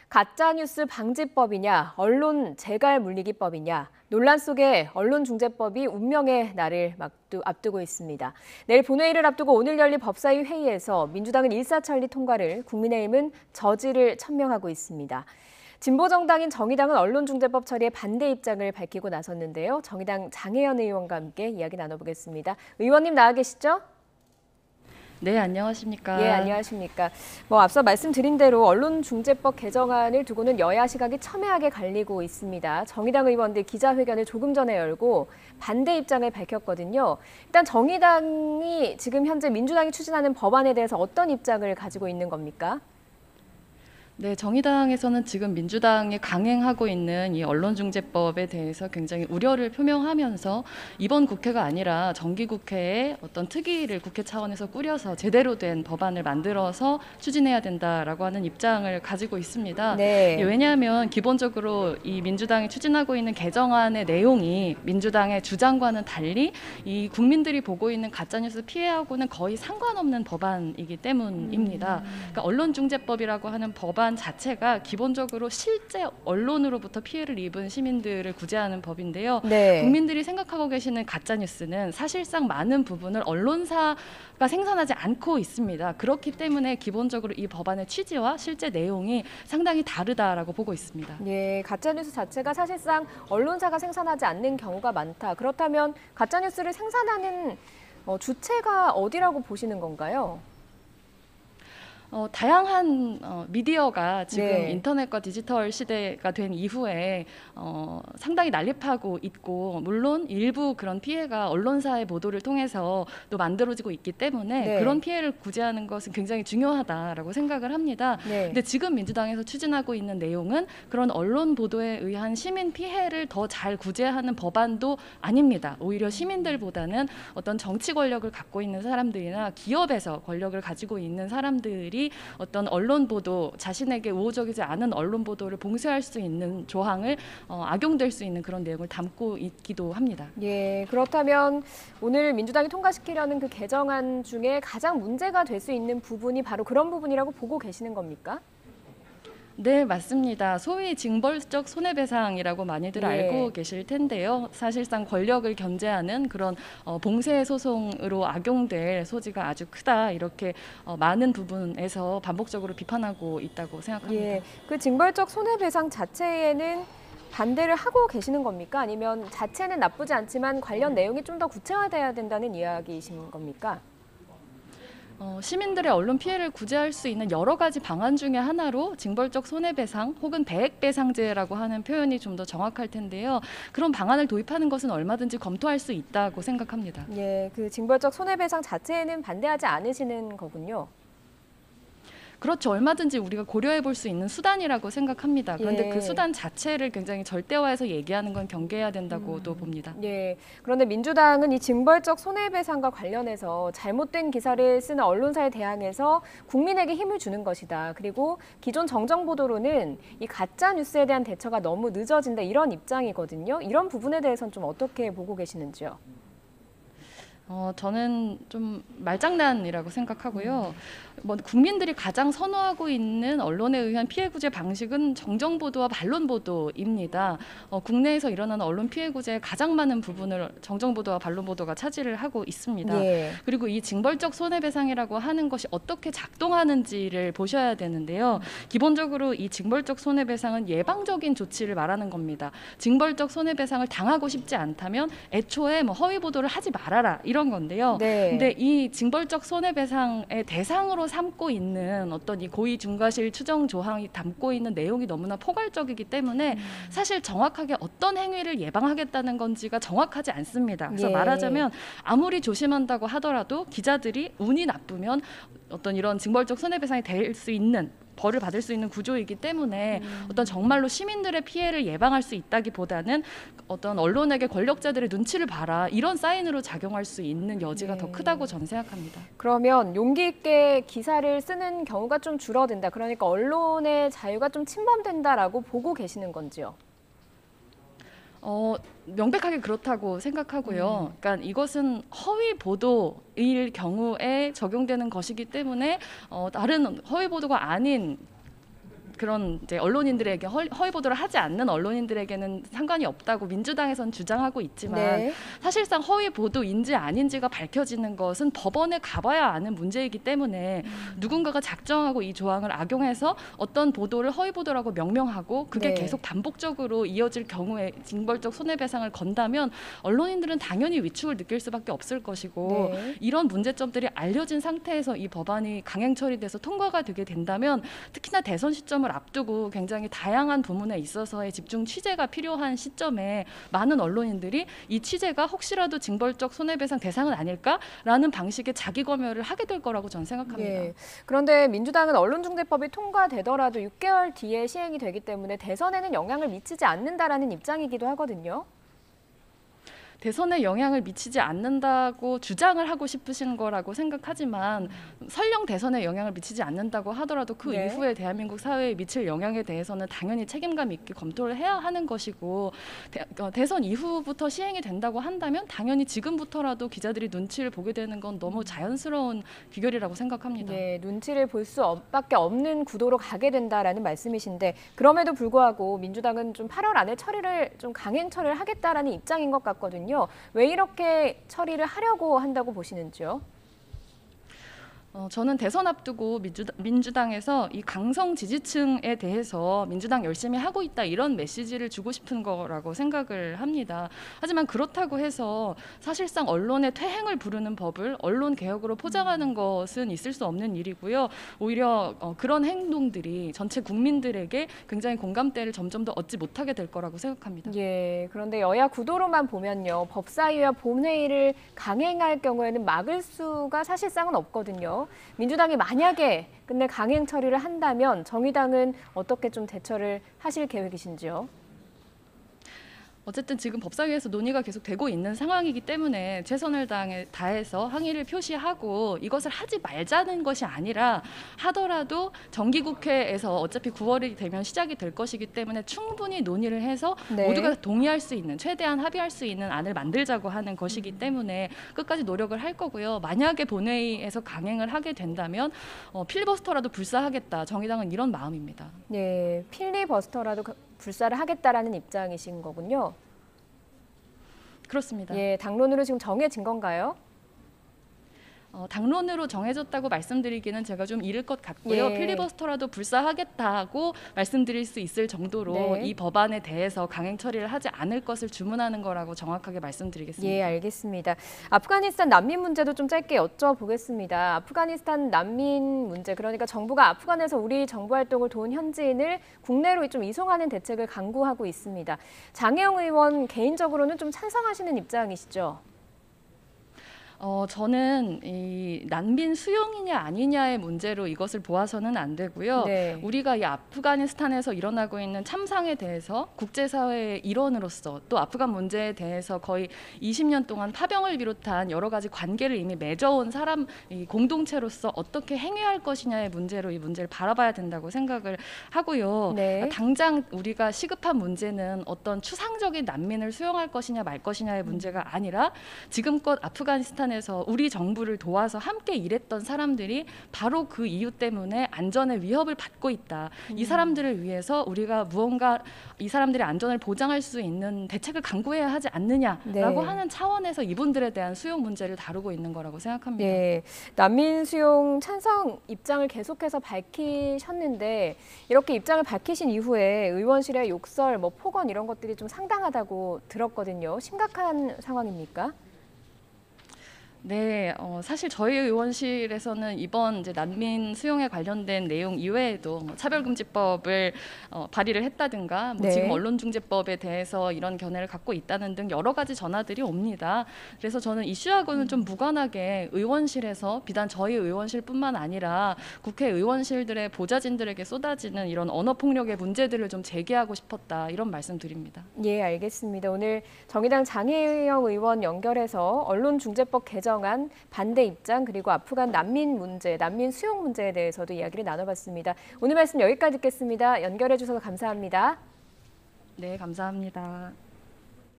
가짜뉴스 방지법이냐, 언론 재갈 물리기법이냐, 논란 속에 언론중재법이 운명의 날을 앞두고 있습니다. 내일 본회의를 앞두고 오늘 열린 법사위 회의에서 민주당은 일사천리 통과를, 국민의힘은 저지를 천명하고 있습니다. 진보정당인 정의당은 언론중재법 처리에 반대 입장을 밝히고 나섰는데요. 정의당 장혜연 의원과 함께 이야기 나눠보겠습니다. 의원님 나와 계시죠? 네, 안녕하십니까. 예, 안녕하십니까. 앞서 말씀드린 대로 언론중재법 개정안을 두고는 여야 시각이 첨예하게 갈리고 있습니다. 정의당 의원들 기자회견을 조금 전에 열고 반대 입장을 밝혔거든요. 일단 정의당이 지금 현재 민주당이 추진하는 법안에 대해서 어떤 입장을 가지고 있는 겁니까? 네, 정의당에서는 지금 민주당이 강행하고 있는 이 언론중재법에 대해서 굉장히 우려를 표명하면서 이번 국회가 아니라 정기국회에 어떤 특위를 국회 차원에서 꾸려서 제대로 된 법안을 만들어서 추진해야 된다라고 하는 입장을 가지고 있습니다. 네. 왜냐하면 기본적으로 이 민주당이 추진하고 있는 개정안의 내용이 민주당의 주장과는 달리 이 국민들이 보고 있는 가짜뉴스 피해하고는 거의 상관없는 법안이기 때문입니다. 그러니까 언론중재법이라고 하는 법안 자체가 기본적으로 실제 언론으로부터 피해를 입은 시민들을 구제하는 법인데요. 네. 국민들이 생각하고 계시는 가짜뉴스는 사실상 많은 부분을 언론사가 생산하지 않고 있습니다. 그렇기 때문에 기본적으로 이 법안의 취지와 실제 내용이 상당히 다르다라고 보고 있습니다. 예, 가짜뉴스 자체가 사실상 언론사가 생산하지 않는 경우가 많다. 그렇다면 가짜뉴스를 생산하는 주체가 어디라고 보시는 건가요? 다양한 미디어가 지금 네. 인터넷과 디지털 시대가 된 이후에 상당히 난립하고 있고, 물론 일부 그런 피해가 언론사의 보도를 통해서 또 만들어지고 있기 때문에 네. 그런 피해를 구제하는 것은 굉장히 중요하다라고 생각을 합니다. 네. 근데 지금 민주당에서 추진하고 있는 내용은 그런 언론 보도에 의한 시민 피해를 더 잘 구제하는 법안도 아닙니다. 오히려 시민들보다는 어떤 정치 권력을 갖고 있는 사람들이나 기업에서 권력을 가지고 있는 사람들이 어떤 언론 보도, 자신에게 우호적이지 않은 언론 보도를 봉쇄할 수 있는 조항을 악용될 수 있는 그런 내용을 담고 있기도 합니다. 예, 그렇다면 오늘 민주당이 통과시키려는 그 개정안 중에 가장 문제가 될 수 있는 부분이 바로 그런 부분이라고 보고 계시는 겁니까? 네, 맞습니다. 소위 징벌적 손해배상이라고 많이들 알고 계실 텐데요. 사실상 권력을 견제하는 그런 봉쇄 소송으로 악용될 소지가 아주 크다, 이렇게 많은 부분에서 반복적으로 비판하고 있다고 생각합니다. 예, 그 징벌적 손해배상 자체에는 반대를 하고 계시는 겁니까? 아니면 자체는 나쁘지 않지만 관련 내용이 좀 더 구체화돼야 된다는 이야기이신 겁니까? 시민들의 언론 피해를 구제할 수 있는 여러 가지 방안 중에 하나로 징벌적 손해배상 혹은 배액배상제라고 하는 표현이 좀 더 정확할 텐데요. 그런 방안을 도입하는 것은 얼마든지 검토할 수 있다고 생각합니다. 예, 그 징벌적 손해배상 자체에는 반대하지 않으시는 거군요. 그렇죠. 얼마든지 우리가 고려해 볼 수 있는 수단이라고 생각합니다. 그런데 예. 그 수단 자체를 굉장히 절대화해서 얘기하는 건 경계해야 된다고도 봅니다. 예, 그런데 민주당은 이 징벌적 손해배상과 관련해서 잘못된 기사를 쓰는 언론사에 대항해서 국민에게 힘을 주는 것이다. 그리고 기존 정정보도로는 이 가짜 뉴스에 대한 대처가 너무 늦어진다, 이런 입장이거든요. 이런 부분에 대해서는 좀 어떻게 보고 계시는지요? 저는 좀 말장난이라고 생각하고요. 국민들이 가장 선호하고 있는 언론에 의한 피해 구제 방식은 정정보도와 반론보도입니다. 국내에서 일어나는 언론 피해 구제의 가장 많은 부분을 정정보도와 반론보도가 차지를 하고 있습니다. 예. 그리고 이 징벌적 손해배상이라고 하는 것이 어떻게 작동하는지를 보셔야 되는데요. 기본적으로 이 징벌적 손해배상은 예방적인 조치를 말하는 겁니다. 징벌적 손해배상을 당하고 싶지 않다면 애초에 허위 보도를 하지 말아라, 이런 건데요. 네. 근데 이 징벌적 손해배상의 대상으로 삼고 있는 어떤 이 고의 중과실 추정 조항이 담고 있는 내용이 너무나 포괄적이기 때문에 사실 정확하게 어떤 행위를 예방하겠다는 건지가 정확하지 않습니다. 그래서 예. 말하자면 아무리 조심한다고 하더라도 기자들이 운이 나쁘면 어떤 이런 징벌적 손해배상이 될 수 있는, 벌을 받을 수 있는 구조이기 때문에 어떤 정말로 시민들의 피해를 예방할 수 있다기보다는 어떤 언론에게 권력자들의 눈치를 봐라, 이런 사인으로 작용할 수 있는 여지가 더 크다고 저는 생각합니다. 그러면 용기 있게 기사를 쓰는 경우가 좀 줄어든다. 그러니까 언론의 자유가 좀 침범된다라고 보고 계시는 건지요? 명백하게 그렇다고 생각하고요. 그러니까 이것은 허위 보도일 경우에 적용되는 것이기 때문에 다른 허위 보도가 아닌 그런 이제 언론인들에게 허위 보도를 하지 않는 언론인들에게는 상관이 없다고 민주당에서는 주장하고 있지만 네. 사실상 허위 보도인지 아닌지가 밝혀지는 것은 법원에 가봐야 아는 문제이기 때문에 누군가가 작정하고 이 조항을 악용해서 어떤 보도를 허위 보도라고 명명하고 그게 네. 계속 반복적으로 이어질 경우에 징벌적 손해배상을 건다면 언론인들은 당연히 위축을 느낄 수밖에 없을 것이고 네. 이런 문제점들이 알려진 상태에서 이 법안이 강행 처리돼서 통과가 되게 된다면 특히나 대선 시점을 앞두고 굉장히 다양한 부문에 있어서의 집중 취재가 필요한 시점에 많은 언론인들이 이 취재가 혹시라도 징벌적 손해배상 대상은 아닐까라는 방식의 자기 검열을 하게 될 거라고 저는 생각합니다. 예. 그런데 민주당은 언론중재법이 통과되더라도 6개월 뒤에 시행이 되기 때문에 대선에는 영향을 미치지 않는다라는 입장이기도 하거든요. 대선에 영향을 미치지 않는다고 주장을 하고 싶으신 거라고 생각하지만 설령 대선에 영향을 미치지 않는다고 하더라도 그 네. 이후에 대한민국 사회에 미칠 영향에 대해서는 당연히 책임감 있게 검토를 해야 하는 것이고 대선 이후부터 시행이 된다고 한다면 당연히 지금부터라도 기자들이 눈치를 보게 되는 건 너무 자연스러운 귀결이라고 생각합니다. 예, 눈치를 볼 수밖에 없는 구도로 가게 된다라는 말씀이신데 그럼에도 불구하고 민주당은 좀 8월 안에 처리를 좀 강행 처리를 하겠다라는 입장인 것 같거든요. 왜 이렇게 처리를 하려고 한다고 보시는지요? 저는 대선 앞두고 민주당에서 이 강성 지지층에 대해서 민주당 열심히 하고 있다 이런 메시지를 주고 싶은 거라고 생각을 합니다. 하지만 그렇다고 해서 사실상 언론의 퇴행을 부르는 법을 언론 개혁으로 포장하는 것은 있을 수 없는 일이고요. 오히려 그런 행동들이 전체 국민들에게 굉장히 공감대를 점점 더 얻지 못하게 될 거라고 생각합니다. 예, 그런데 여야 구도로만 보면요. 법사위와 본회의를 강행할 경우에는 막을 수가 사실상은 없거든요. 민주당이 만약에 끝내 강행 처리를 한다면 정의당은 어떻게 좀 대처를 하실 계획이신지요? 어쨌든 지금 법사위에서 논의가 계속 되고 있는 상황이기 때문에 최선을 다해서 항의를 표시하고 이것을 하지 말자는 것이 아니라 하더라도 정기국회에서 어차피 9월이 되면 시작이 될 것이기 때문에 충분히 논의를 해서 네. 모두가 동의할 수 있는 최대한 합의할 수 있는 안을 만들자고 하는 것이기 때문에 끝까지 노력을 할 거고요. 만약에 본회의에서 강행을 하게 된다면 필리버스터라도 불사하겠다. 정의당은 이런 마음입니다. 네, 필리버스터라도 불사를 하겠다라는 입장이신 거군요. 그렇습니다. 예, 당론으로 지금 정해진 건가요? 당론으로 정해졌다고 말씀드리기는 제가 좀 이를 것 같고요. 예. 필리버스터라도 불사하겠다고 말씀드릴 수 있을 정도로 네. 이 법안에 대해서 강행 처리를 하지 않을 것을 주문하는 거라고 정확하게 말씀드리겠습니다. 예, 알겠습니다. 아프가니스탄 난민 문제도 좀 짧게 여쭤보겠습니다. 아프가니스탄 난민 문제, 그러니까 정부가 아프간에서 우리 정부 활동을 도운 현지인을 국내로 좀 이송하는 대책을 강구하고 있습니다. 장혜영 의원 개인적으로는 좀 찬성하시는 입장이시죠? 저는 이 난민 수용이냐 아니냐의 문제로 이것을 보아서는 안 되고요. 네. 우리가 이 아프가니스탄에서 일어나고 있는 참상에 대해서 국제사회의 일원으로서 또 아프간 문제에 대해서 거의 20년 동안 파병을 비롯한 여러 가지 관계를 이미 맺어온 사람 이 공동체로서 어떻게 행해할 것이냐의 문제로 이 문제를 바라봐야 된다고 생각을 하고요. 네. 당장 우리가 시급한 문제는 어떤 추상적인 난민을 수용할 것이냐 말 것이냐의 문제가 아니라 지금껏 아프가니스탄에서 우리 정부를 도와서 함께 일했던 사람들이 바로 그 이유 때문에 안전의 위협을 받고 있다. 이 사람들을 위해서 우리가 무언가 이 사람들의 안전을 보장할 수 있는 대책을 강구해야 하지 않느냐라고 네. 하는 차원에서 이분들에 대한 수용 문제를 다루고 있는 거라고 생각합니다. 예, 난민 수용 찬성 입장을 계속해서 밝히셨는데 이렇게 입장을 밝히신 이후에 의원실의 욕설, 폭언 이런 것들이 좀 상당하다고 들었거든요. 심각한 상황입니까? 네, 사실 저희 의원실에서는 이번 이제 난민 수용에 관련된 내용 이외에도 차별금지법을 발의를 했다든가 네. 지금 언론중재법에 대해서 이런 견해를 갖고 있다는 등 여러 가지 전화들이 옵니다. 그래서 저는 이슈하고는 좀 무관하게 의원실에서 비단 저희 의원실뿐만 아니라 국회의원실들의 보좌진들에게 쏟아지는 이런 언어폭력의 문제들을 좀 제기하고 싶었다 이런 말씀드립니다. 예, 알겠습니다. 오늘 정의당 장혜영 의원 연결해서 언론중재법 개정안 반대 입장 그리고 아프간 난민 문제, 난민 수용 문제에 대해서도 이야기를 나눠봤습니다. 오늘 말씀 여기까지 듣겠습니다. 연결해 주셔서 감사합니다. 네, 감사합니다.